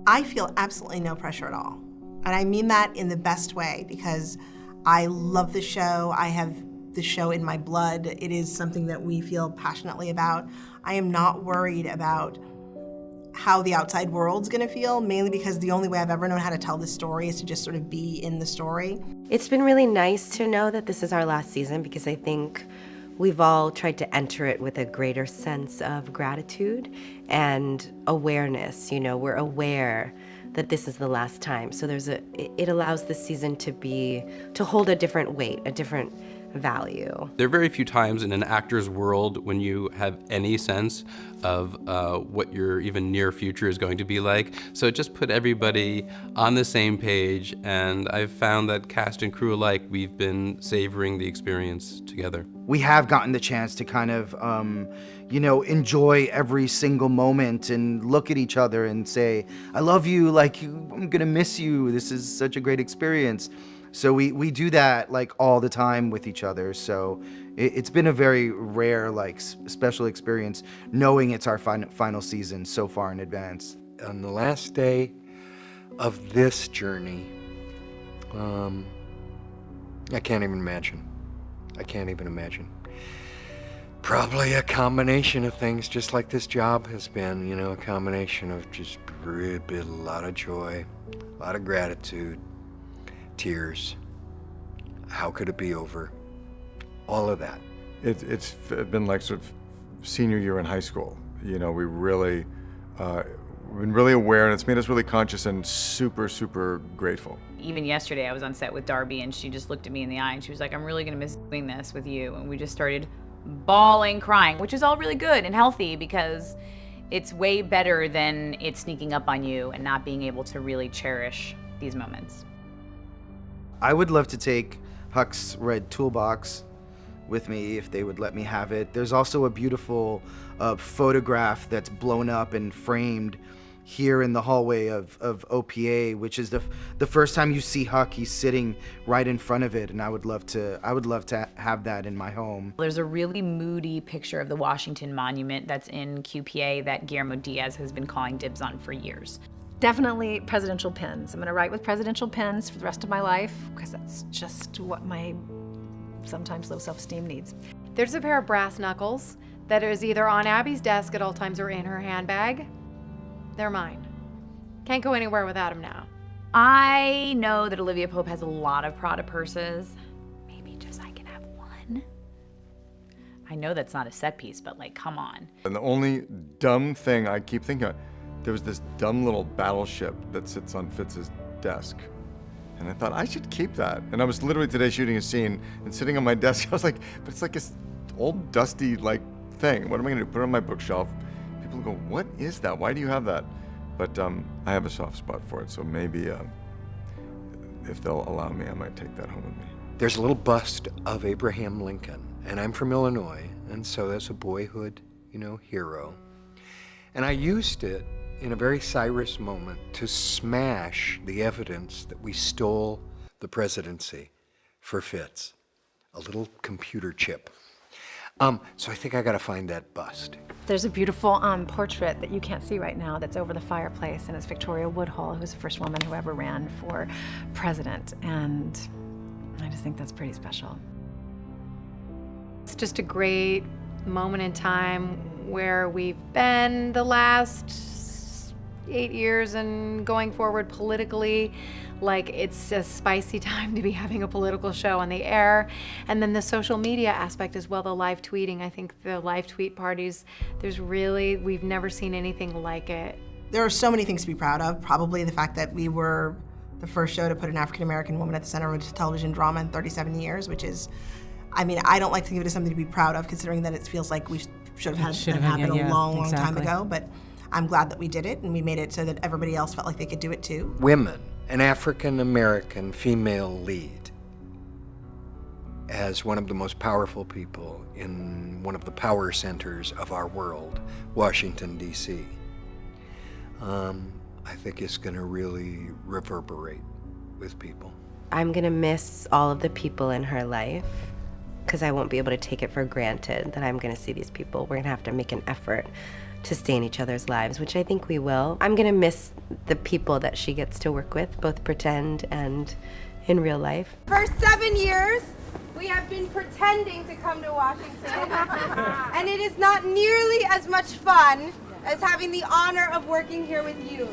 I feel absolutely no pressure at all. And I mean that in the best way, because I love the show. I have the show in my blood. It is something that we feel passionately about. I am not worried about how the outside world's gonna feel, mainly because the only way I've ever known how to tell this story is to just sort of be in the story. It's been really nice to know that this is our last season, because I think we've all tried to enter it with a greater sense of gratitude and awareness. You know, we're aware that this is the last time. So it allows this season to hold a different weight, a different value. There are very few times in an actor's world when you have any sense of what your even near future is going to be like. So it just put everybody on the same page, and I've found that cast and crew alike, we've been savoring the experience together. We have gotten the chance to kind of, enjoy every single moment and look at each other and say, I love you, I'm gonna miss you, this is such a great experience. So we do that like all the time with each other. So it's been a very rare, special experience knowing it's our final season so far in advance. On the last day of this journey, I can't even imagine. Probably a combination of things, just like this job has been, a combination of just a lot of joy, a lot of gratitude, tears. How could it be over? All of that. It's been like sort of senior year in high school. We've been really aware, and it's made us really conscious and super, super grateful. Even yesterday I was on set with Darby, and she just looked at me in the eye and she was like, I'm really gonna miss doing this with you. And we just started bawling, crying, which is all really good and healthy, because it's way better than it sneaking up on you and not being able to really cherish these moments. I would love to take Huck's red toolbox with me if they would let me have it. There's also a beautiful photograph that's blown up and framed here in the hallway of OPA, which is the first time you see Huck. He's sitting right in front of it, and I would love to have that in my home. There's a really moody picture of the Washington Monument that's in QPA that Guillermo Diaz has been calling dibs on for years. Definitely presidential pens. I'm gonna write with presidential pens for the rest of my life, because that's just what my sometimes low self-esteem needs. There's a pair of brass knuckles that is either on Abby's desk at all times or in her handbag. They're mine. Can't go anywhere without them now. I know that Olivia Pope has a lot of Prada purses. Maybe just I can have one. I know that's not a set piece, but come on. And the only dumb thing I keep thinking of, there was this dumb little battleship that sits on Fitz's desk. And I thought, I should keep that. And I was literally today shooting a scene, and sitting on my desk, I was like, but it's like this old dusty thing. What am I gonna do? Put it on my bookshelf. People go, what is that? Why do you have that? But I have a soft spot for it, so maybe if they'll allow me, I might take that home with me. There's a little bust of Abraham Lincoln, and I'm from Illinois, and so that's a boyhood, hero. And I used it in a very Cyrus moment to smash the evidence that we stole the presidency for Fitz, a little computer chip. So I think I gotta find that bust. There's a beautiful portrait that you can't see right now that's over the fireplace, and it's Victoria Woodhull, who's the first woman who ever ran for president, and I just think that's pretty special. It's just a great moment in time where we've been the last 8 years and going forward politically. It's a spicy time to be having a political show on the air. And then the social media aspect as well, the live tweeting. I think the live tweet parties, we've never seen anything like it. There are so many things to be proud of. Probably the fact that we were the first show to put an African-American woman at the center of a television drama in 37 years, which is, I don't like to think of it as something to be proud of, considering that it feels like we should have had that happen a long time ago. But I'm glad that we did it, and we made it so that everybody else felt like they could do it too. Women, an African-American female lead, as one of the most powerful people in one of the power centers of our world, Washington, D.C., I think it's gonna really reverberate with people. I'm gonna miss all of the people in her life, because I won't be able to take it for granted that I'm gonna see these people. We're gonna have to make an effort to stay in each other's lives, which I think we will. I'm gonna miss the people that she gets to work with, both pretend and in real life. For 7 years, we have been pretending to come to Washington, and it is not nearly as much fun as having the honor of working here with you.